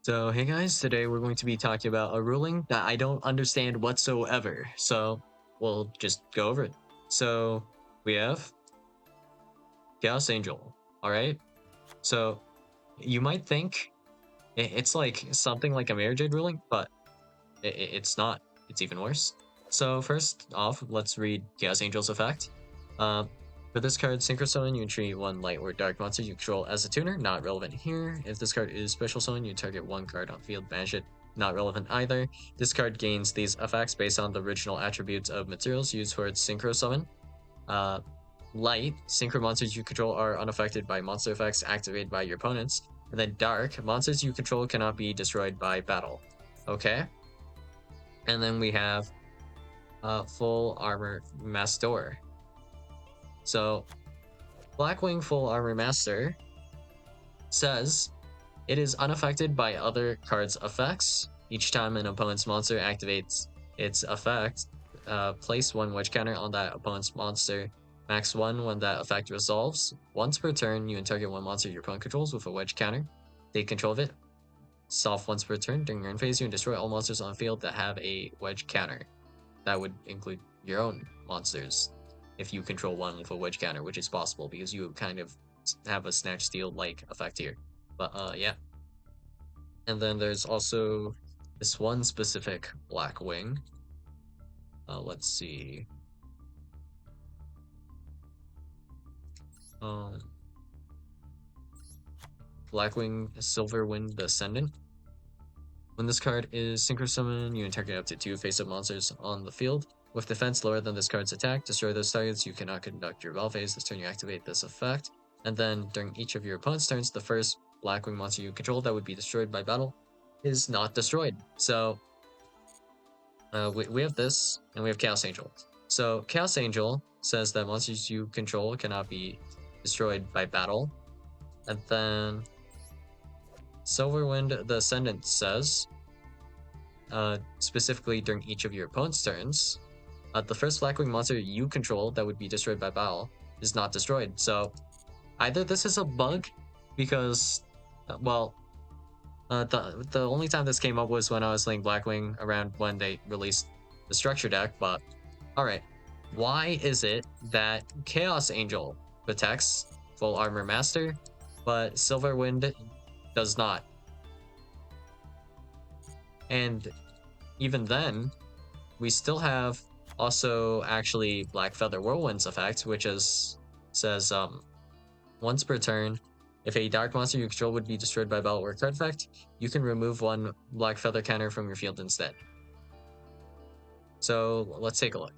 So, hey guys, today we're going to be talking about a ruling that I don't understand whatsoever. So, we'll just go over it. So, we have Chaos Angel. All right. So, you might think it's like something like a marriage aid ruling, but it's not. It's even worse. So, first off, let's read Chaos Angel's effect. Uh, for this card, Synchro Summon, you treat one light or dark monster you control as a tuner, not relevant here. If this card is Special Summon, you target one card on field, banish it, not relevant either. This card gains these effects based on the original attributes of materials used for its Synchro Summon. Uh, Light, Synchro monsters you control are unaffected by monster effects activated by your opponents. And then Dark, monsters you control cannot be destroyed by battle. Okay? And then we have Full Armor Master. So, Blackwing Full Armor Master says it is unaffected by other cards' effects. Each time an opponent's monster activates its effect, place one wedge counter on that opponent's monster. Max 1 when that effect resolves. Once per turn, you target one monster your opponent controls with a wedge counter. Take control of it. Solve once per turn. During your end phase, you can destroy all monsters on the field that have a wedge counter. That would include your own monsters if you control one with a wedge counter, which is possible because you kind of have a snatch steal like effect here. But yeah. And then there's also this one specific Blackwing. Let's see. Blackwing Silverwind Descendant. When this card is Synchro Summon, you target up to 2 face-up monsters on the field. With defense lower than this card's attack, destroy those targets. You cannot conduct your battle phase. This turn you activate this effect. And then during each of your opponent's turns, the first Blackwing monster you control that would be destroyed by battle is not destroyed. So we have this, and we have Chaos Angel. So Chaos Angel says that monsters you control cannot be destroyed by battle. And then Silverwind the Ascendant says, specifically during each of your opponent's turns, the first Blackwing monster you control that would be destroyed by battle is not destroyed. So either this is a bug because, the only time this came up was when I was playing Blackwing around when they released the structure deck, but alright. Why is it that Chaos Angel protects Full Armor Master, but Silverwind does not? And even then, we still have also actually Black Feather Whirlwind's effect, which says once per turn, if a dark monster you control would be destroyed by battle or card effect, you can remove one Black Feather counter from your field instead. So let's take a look.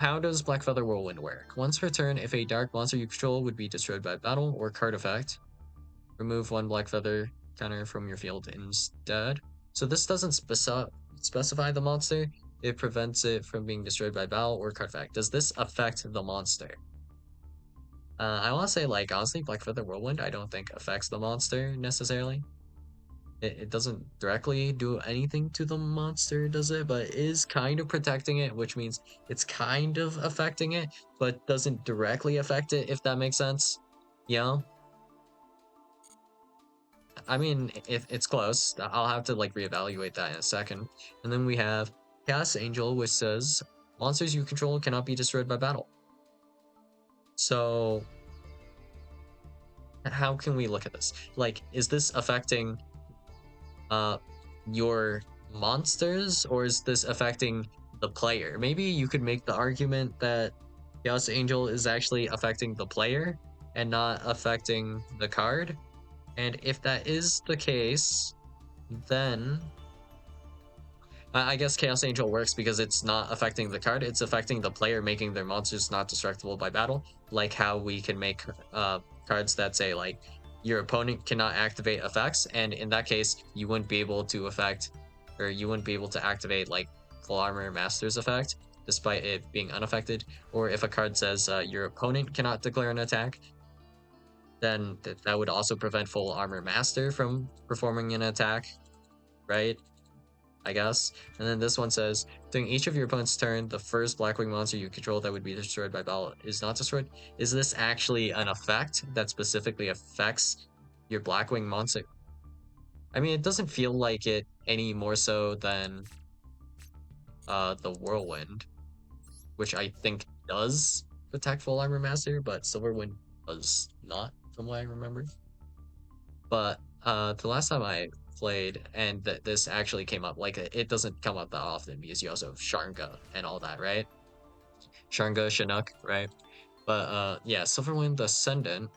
How does Black Feather Whirlwind work? Once per turn, if a dark monster you control would be destroyed by battle or card effect, remove one Black Feather counter from your field instead. So this doesn't specify the monster. It prevents it from being destroyed by battle or card effect. Does this affect the monster? I want to say, like, honestly, Black Feather Whirlwind I don't think affects the monster necessarily. It doesn't directly do anything to the monster, does it? But it is kind of protecting it, which means it's kind of affecting it, but doesn't directly affect it, if that makes sense. Yeah. I mean, if it's close, I'll have to like reevaluate that in a second. And then we have Chaos Angel, which says monsters you control cannot be destroyed by battle. So how can we look at this? Like, is this affecting your monsters, or is this affecting the player? Maybe you could make the argument that Chaos Angel is actually affecting the player and not affecting the card. And if that is the case, then I guess Chaos Angel works because it's not affecting the card, it's affecting the player, making their monsters not destructible by battle. Like how we can make cards that say, like, your opponent cannot activate effects, and in that case, you wouldn't be able to activate, like, Full Armor Master's effect, despite it being unaffected. Or if a card says your opponent cannot declare an attack, then that would also prevent Full Armor Master from performing an attack, right? I guess. And then this one says, during each of your opponent's turn, the first Blackwing monster you control that would be destroyed by battle is not destroyed. Is this actually an effect that specifically affects your Blackwing I mean, it doesn't feel like it any more so than the Whirlwind, which I think does protect Full Armor Master, but Silverwind does not, from what I remember. But the last time I played, and this actually came up, like it doesn't come up that often because you also have Sharnga and all that, right? Sharnga, Chinook, right? But yeah, Silverwind Ascendant.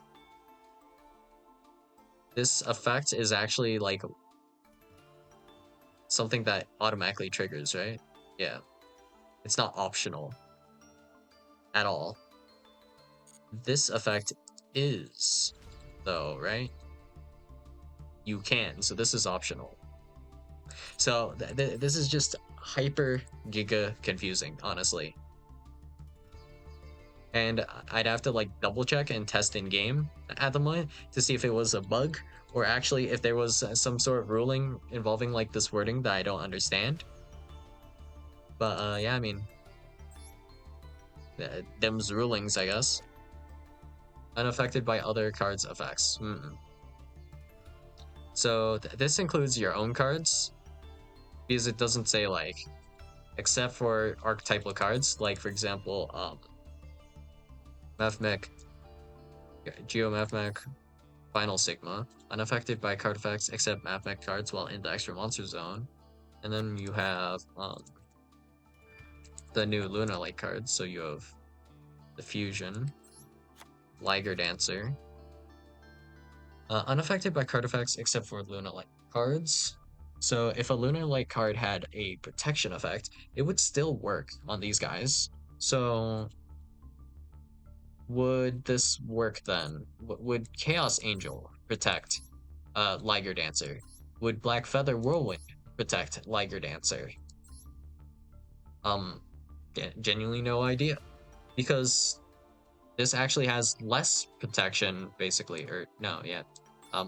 This effect is actually like something that automatically triggers, right? Yeah, it's not optional at all. This effect is, though, right? You can, so this is optional. So this is just hyper giga confusing, honestly. And I'd have to like double check and test in game at the moment to see if it was a bug or actually if there was some sort of ruling involving like this wording that I don't understand. But yeah, I mean, them's rulings, I guess. Unaffected by other cards' effects. So this includes your own cards because it doesn't say like except for archetypal cards, like for example, Mathmech, Geomathmech, Final Sigma, unaffected by card effects except Mathmech cards while in the extra monster zone. And then you have the new Luna Light cards. So you have the Fusion, Liger Dancer, unaffected by card effects except for Luna Light cards. So if a Lunar Light card had a protection effect, it would still work on these guys. So would this work then? Would Chaos Angel protect Liger Dancer? Would Black Feather Whirlwind protect Liger Dancer? Genuinely no idea. Because this actually has less protection, basically, or no, yeah.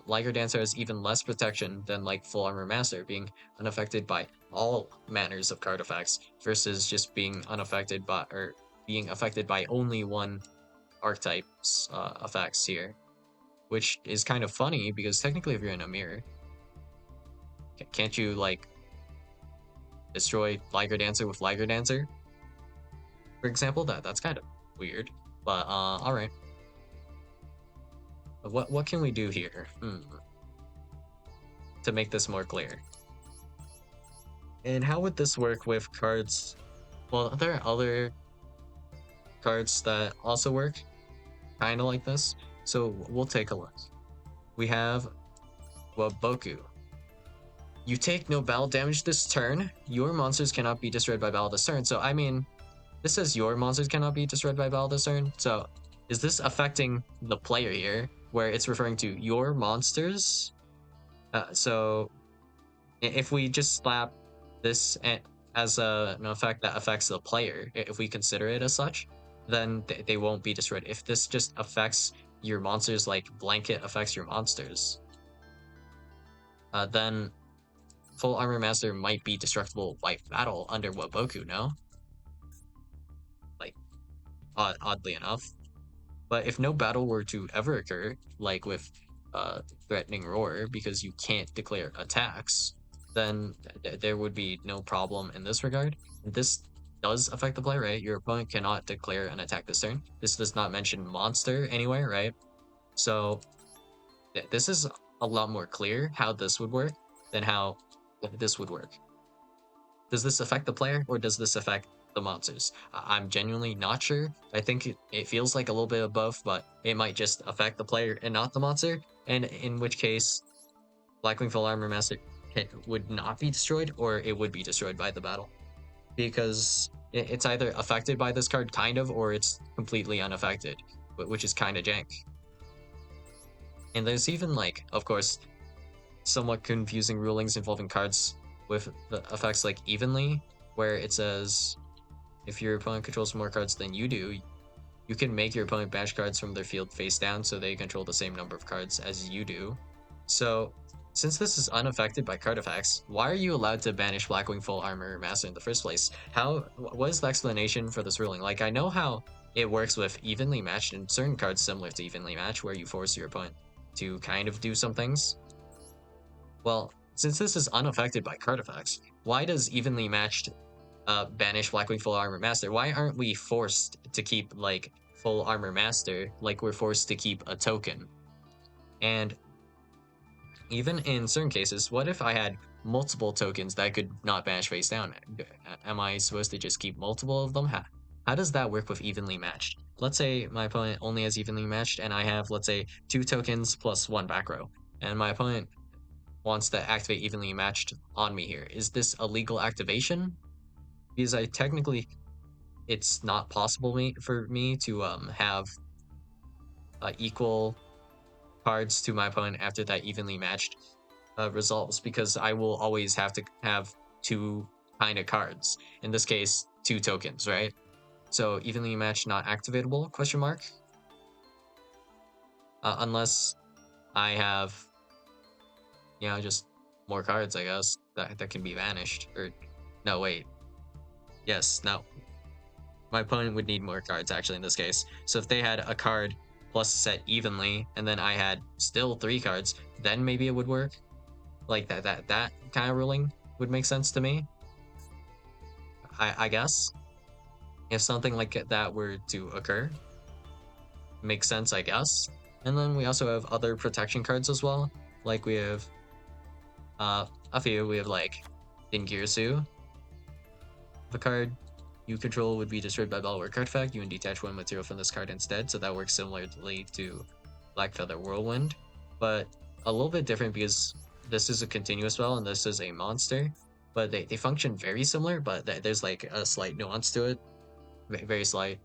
Liger Dancer has even less protection than like Full Armor Master, being unaffected by all manners of card effects versus just being unaffected by or being affected by only one archetype's effects here, which is kind of funny because technically, if you're in a mirror, can't you like destroy Liger Dancer with Liger Dancer? For example, that's kind of weird, but all right. What can we do here to make this more clear? And how would this work with cards? Well, there are other cards that also work kind of like this, so we'll take a look. We have Waboku. You take no battle damage this turn. Your monsters cannot be destroyed by battle this turn. So I mean, this says your monsters cannot be destroyed by battle this turn. So is this affecting the player here, where it's referring to your monsters? So if we just slap this as an effect that affects the player, if we consider it as such, then they won't be destroyed. If this just affects your monsters, like blanket affects your monsters, then Full Armor Master might be destructible by battle under Waboku, no? Like, oddly enough. But if no battle were to ever occur, like with Threatening Roar, because you can't declare attacks, then there would be no problem in this regard. This does affect the player, right? Your opponent cannot declare an attack this turn. This does not mention monster anywhere, right? So this is a lot more clear how this would work than how this would work. Does this affect the player or does this affect the monsters? I'm genuinely not sure. I think it feels like a little bit of both, but it might just affect the player and not the monster. And in which case, Blackwing Full Armor Master would not be destroyed or it would be destroyed by the battle. Because it's either affected by this card, kind of, or it's completely unaffected, which is kind of jank. And there's even, like, of course, somewhat confusing rulings involving cards with the effects like evenly, where it says if your opponent controls more cards than you do, you can make your opponent banish cards from their field face down so they control the same number of cards as you do. So, since this is unaffected by card effects, why are you allowed to banish Blackwing Full Armor Master in the first place? What is the explanation for this ruling? Like, I know how it works with evenly matched and certain cards similar to evenly matched, where you force your opponent to kind of do some things. Well, since this is unaffected by card effects, why does evenly matched banish Blackwing Full Armor Master? Why aren't we forced to keep like Full Armor Master like we're forced to keep a token? And even in certain cases, what if I had multiple tokens that I could not banish face down? Am I supposed to just keep multiple of them? How does that work with evenly matched? Let's say my opponent only has evenly matched and I have, let's say, 2 tokens plus 1 back row. And my opponent wants to activate evenly matched on me here. Is this a legal activation? Because I technically, it's not possible for me to have equal cards to my opponent after that evenly matched resolves, because I will always have to have 2 kind of cards. In this case, 2 tokens, right? So evenly matched not activatable, question mark? Unless I have, you know, just more cards, I guess, that can be vanished. Or, no, wait. Yes, no. My opponent would need more cards, actually, in this case. So if they had a card plus set evenly, and then I had still 3 cards, then maybe it would work. Like, that kind of ruling would make sense to me. I guess. If something like that were to occur. Makes sense, I guess. And then we also have other protection cards as well. Like, we have a few. We have like Dingirsu. The card you control would be destroyed by battle or card effect. You can detach 1 material from this card instead. So that works similarly to Black Feather Whirlwind, but a little bit different because this is a continuous spell and this is a monster. But they function very similar, but there's like a slight nuance to it. Very slight.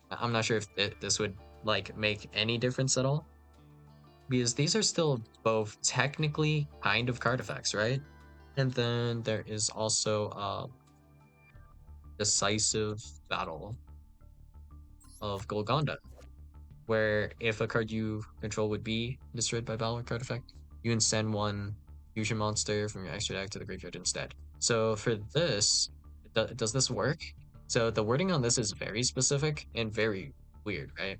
I'm not sure if this would like make any difference at all, because these are still both technically kind of card effects, right? And then there is also Decisive Battle of Golconda, where if a card you control would be destroyed by battle or card effect, you can send 1 fusion monster from your extra deck to the graveyard instead. So for this, does this work? So the wording on this is very specific and very weird, right?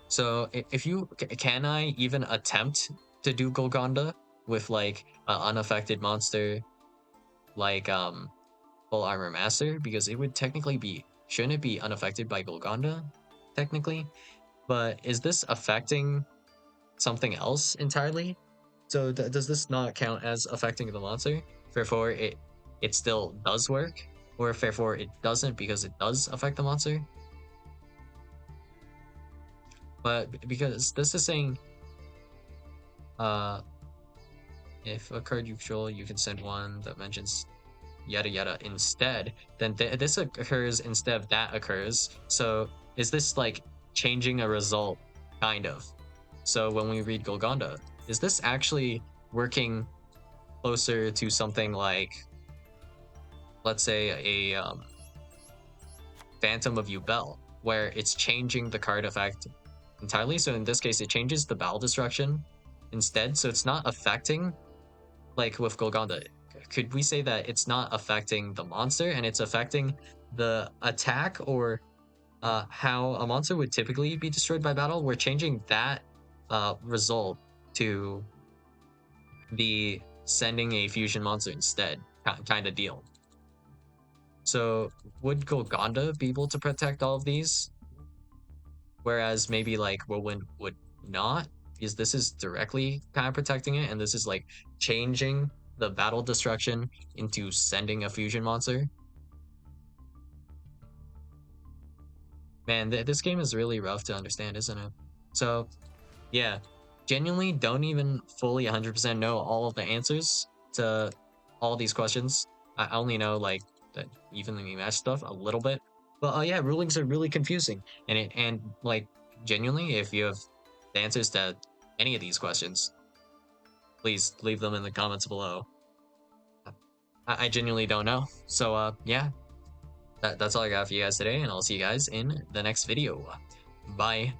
So if you can I even attempt to do Golconda with like an unaffected monster like Full Armor Master, because it would technically be, shouldn't it be unaffected by Golconda technically? But is this affecting something else entirely? So does this not count as affecting the monster? Therefore it still does work, or therefore it doesn't because it does affect the monster? But because this is saying if a card you control, you can send 1 that mentions yada yada instead, then this occurs instead of that occurs. So is this like changing a result? Kind of. So when we read Golconda, is this actually working closer to something like, let's say, a Phantom of Yubel, where it's changing the card effect entirely? So in this case, it changes the battle destruction instead. So it's not affecting, like with Golconda, could we say that it's not affecting the monster and it's affecting the attack, or how a monster would typically be destroyed by battle? We're changing that result to the sending a fusion monster instead kind of deal. So would Golconda be able to protect all of these, whereas maybe like Whirlwind would not? Because this is directly kind of protecting it, and this is like changing the battle destruction into sending a fusion monster. Man, this game is really rough to understand, isn't it? So yeah, genuinely don't even fully 100% know all of the answers to all these questions. I only know like the evenly matched stuff a little bit, but yeah, rulings are really confusing. And like genuinely, if you have the answers to any of these questions, please leave them in the comments below. I genuinely don't know. So yeah, that's all I got for you guys today, and I'll see you guys in the next video. Bye.